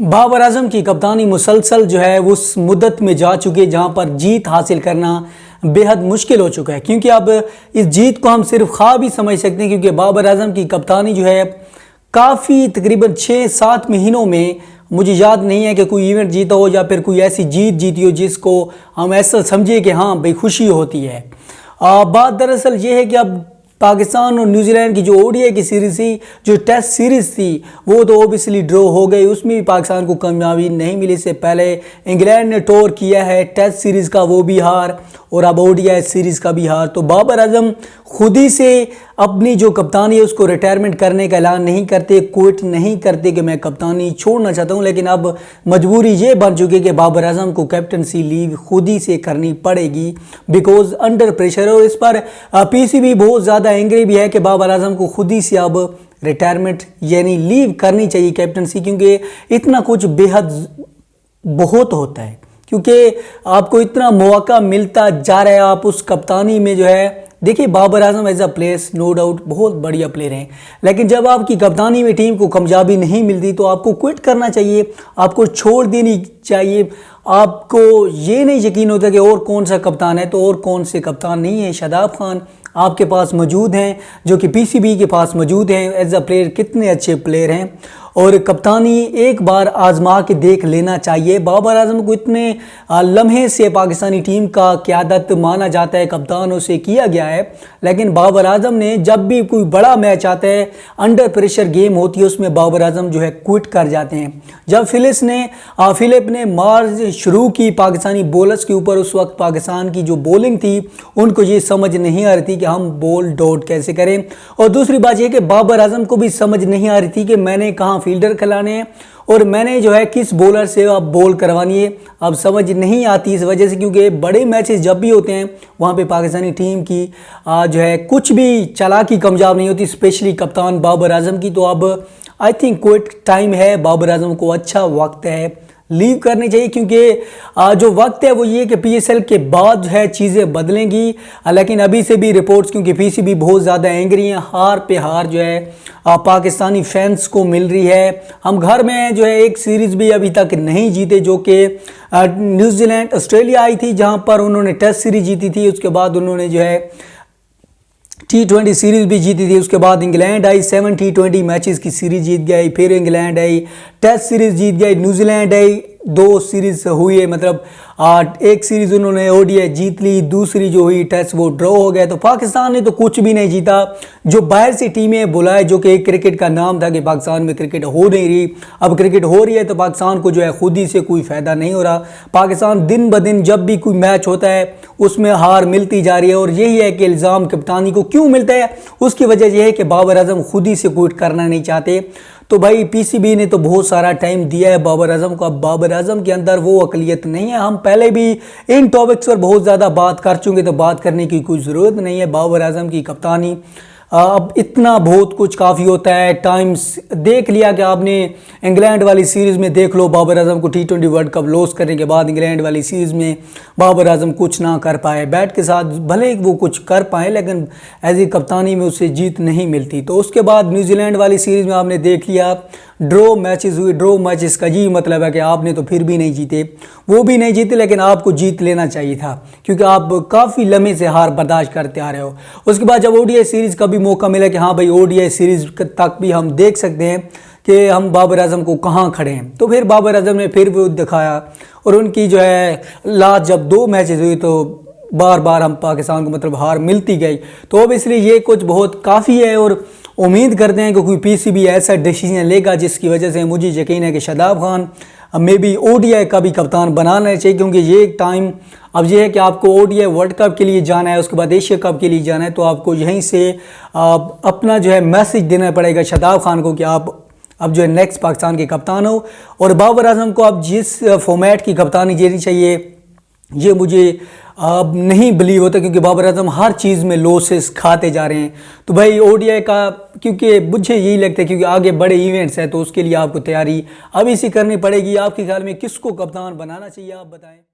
बाबर आजम की कप्तानी मुसलसल जो है उस मुद्दत में जा चुकी है जहां पर जीत हासिल करना बेहद मुश्किल हो चुका है, क्योंकि अब इस जीत को हम सिर्फ ख्वाब ही समझ सकते हैं। क्योंकि बाबर आजम की कप्तानी जो है काफ़ी तकरीबन 6-7 महीनों में मुझे याद नहीं है कि कोई इवेंट जीता हो या फिर कोई ऐसी जीत जीती हो जिसको हम ऐसा समझिए कि हाँ भाई खुशी होती है। बात दरअसल ये है कि अब पाकिस्तान और न्यूजीलैंड की जो ओडीआई की सीरीज़ थी, जो टेस्ट सीरीज़ थी, वो तो ओबियसली ड्रॉ हो गई, उसमें भी पाकिस्तान को कामयाबी नहीं मिली। इससे पहले इंग्लैंड ने टूर किया है, टेस्ट सीरीज़ का वो भी हार और अब ओडीआई सीरीज़ का भी हार। तो बाबर आजम खुद ही से अपनी जो कप्तानी है उसको रिटायरमेंट करने का ऐलान नहीं करते, क्विट नहीं करते कि मैं कप्तानी छोड़ना चाहता हूँ, लेकिन अब मजबूरी ये बन चुकी है कि बाबर आजम को कैप्टनसी लीव खुद ही से करनी पड़ेगी बिकॉज अंडर प्रेशर है। और इस पर पीसीबी बहुत ज़्यादा एंग्री भी है कि बाबर आजम को खुद ही से अब रिटायरमेंट यानी लीव करनी चाहिए कैप्टनसी, क्योंकि इतना कुछ बेहद बहुत होता है, क्योंकि आपको इतना मौका मिलता जा रहा है। आप उस कप्तानी में जो है देखिए, Babar Azam as a player no doubt बहुत बढ़िया प्लेयर हैं, लेकिन जब आपकी कप्तानी में टीम को कामयाबी नहीं मिलती तो आपको क्विट करना चाहिए, आपको छोड़ देनी चाहिए। आपको ये नहीं यकीन होता कि और कौन सा कप्तान है, तो और कौन से कप्तान नहीं है। शादाब खान आपके पास मौजूद हैं, जो कि पीसीबी के पास मौजूद हैं। एज अ प्लेयर कितने अच्छे प्लेयर हैं, और कप्तानी एक बार आजमा के देख लेना चाहिए। बाबर आजम को इतने लम्हे से पाकिस्तानी टीम का क़यादत माना जाता है, कप्तान उसे किया गया है, लेकिन बाबर आजम ने जब भी कोई बड़ा मैच आता है, अंडर प्रेशर गेम होती है, उसमें बाबर आजम जो है क्विट कर जाते हैं। जब फिलिप ने मार्च शुरू की पाकिस्तानी बॉलर्स के ऊपर, उस वक्त पाकिस्तान की जो बॉलिंग थी उनको ये समझ नहीं आ रही थी कि हम बॉल डॉट कैसे करें, और दूसरी बात यह कि बाबर आजम को भी समझ नहीं आ रही थी कि मैंने कहाँ फील्डर खिलाने हैं और मैंने जो है किस बॉलर से अब बॉल करवानी है। अब समझ नहीं आती इस वजह से, क्योंकि बड़े मैचेस जब भी होते हैं वहाँ पे पाकिस्तानी टीम की जो है कुछ भी चालाकी कामयाब नहीं होती, स्पेशली कप्तान बाबर आजम की। तो अब आई थिंक क्विट टाइम है, बाबर आजम को अच्छा वक्त है, लीव करनी चाहिए, क्योंकि जो वक्त है वो ये कि पीएसएल के बाद जो है चीज़ें बदलेंगी। लेकिन अभी से भी रिपोर्ट्स, क्योंकि पीसीबी बहुत ज़्यादा एंग्री हैं, हार पे हार जो है पाकिस्तानी फैंस को मिल रही है। हम घर में जो है एक सीरीज़ भी अभी तक नहीं जीते, जो कि न्यूजीलैंड ऑस्ट्रेलिया आई थी, जहां पर उन्होंने टेस्ट सीरीज जीती थी, उसके बाद उन्होंने जो है T20 सीरीज़ भी जीती थी। उसके बाद इंग्लैंड आई, 7 T20 मैचेस की सीरीज़ जीत गई, फिर इंग्लैंड आई, टेस्ट सीरीज़ जीत गई, न्यूजीलैंड आई, 2 सीरीज़ हुई है, मतलब एक सीरीज़ उन्होंने ओडीआई जीत ली, दूसरी जो हुई टेस्ट वो ड्रॉ हो गया। तो पाकिस्तान ने तो कुछ भी नहीं जीता। जो बाहर से टीमें बुलाए, जो कि एक क्रिकेट का नाम था कि पाकिस्तान में क्रिकेट हो नहीं रही, अब क्रिकेट हो रही है, तो पाकिस्तान को जो है खुद ही से कोई फ़ायदा नहीं हो रहा। पाकिस्तान दिन ब दिन जब भी कोई मैच होता है उसमें हार मिलती जा रही है, और यही है कि इल्ज़ाम कप्तानी को क्यों मिलता है, उसकी वजह यह है कि बाबर आजम खुद ही से क्विट करना नहीं चाहते। तो भाई पीसीबी ने तो बहुत सारा टाइम दिया है बाबर आजम को, अब बाबर आजम के अंदर वो अकलियत नहीं है। हम पहले भी इन टॉपिक्स पर बहुत ज़्यादा बात कर चुके, तो बात करने की कोई ज़रूरत नहीं है। बाबर आजम की कप्तानी अब इतना बहुत कुछ काफ़ी होता है। टाइम्स देख लिया कि आपने इंग्लैंड वाली सीरीज़ में देख लो, बाबर आजम को T20 वर्ल्ड कप लॉस करने के बाद इंग्लैंड वाली सीरीज़ में बाबर आजम कुछ ना कर पाए, बैट के साथ भले वो कुछ कर पाए लेकिन एज ए कप्तानी में उससे जीत नहीं मिलती। तो उसके बाद न्यूजीलैंड वाली सीरीज़ में आपने देख लिया ड्रॉ मैचेस हुए। ड्रॉ मैचेस का यही मतलब है कि आपने तो फिर भी नहीं जीते, वो भी नहीं जीते, लेकिन आपको जीत लेना चाहिए था, क्योंकि आप काफ़ी लम्हे से हार बर्दाश्त करते आ रहे हो। उसके बाद जब ओडीआई सीरीज़ का भी मौका मिला कि हाँ भाई ओडीआई सीरीज़ तक भी हम देख सकते हैं कि हम बाबर आजम को कहाँ खड़े हैं, तो फिर बाबर आजम ने फिर वो दिखाया, और उनकी जो है लास्ट जब 2 मैचेस हुई तो बार बार हम पाकिस्तान को मतलब हार मिलती गई। तो अब इसलिए ये कुछ बहुत काफ़ी है, और उम्मीद करते हैं कि कोई पीसीबी ऐसा डिसीजन लेगा जिसकी वजह से मुझे यकीन है कि Shadab Khan may be ODI का भी कप्तान बनाना चाहिए, क्योंकि ये टाइम अब ये है कि आपको ओडीआई वर्ल्ड कप के लिए जाना है, उसके बाद एशिया कप के लिए जाना है, तो आपको यहीं से अपना जो है मैसेज देना पड़ेगा शादाब खान को कि आप अब जो है नेक्स्ट पाकिस्तान के कप्तान हो। और बाबर आजम को अब जिस फॉर्मेट की कप्तानी देनी चाहिए ये मुझे अब नहीं बिलीव होता, क्योंकि बाबर आजम हर चीज़ में लॉसेस खाते जा रहे हैं। तो भाई ओडीआई का, क्योंकि मुझे यही लगता है क्योंकि आगे बड़े इवेंट्स हैं, तो उसके लिए आपको तैयारी अभी से करनी पड़ेगी। आपके ख्याल में किसको कप्तान बनाना चाहिए, आप बताएं।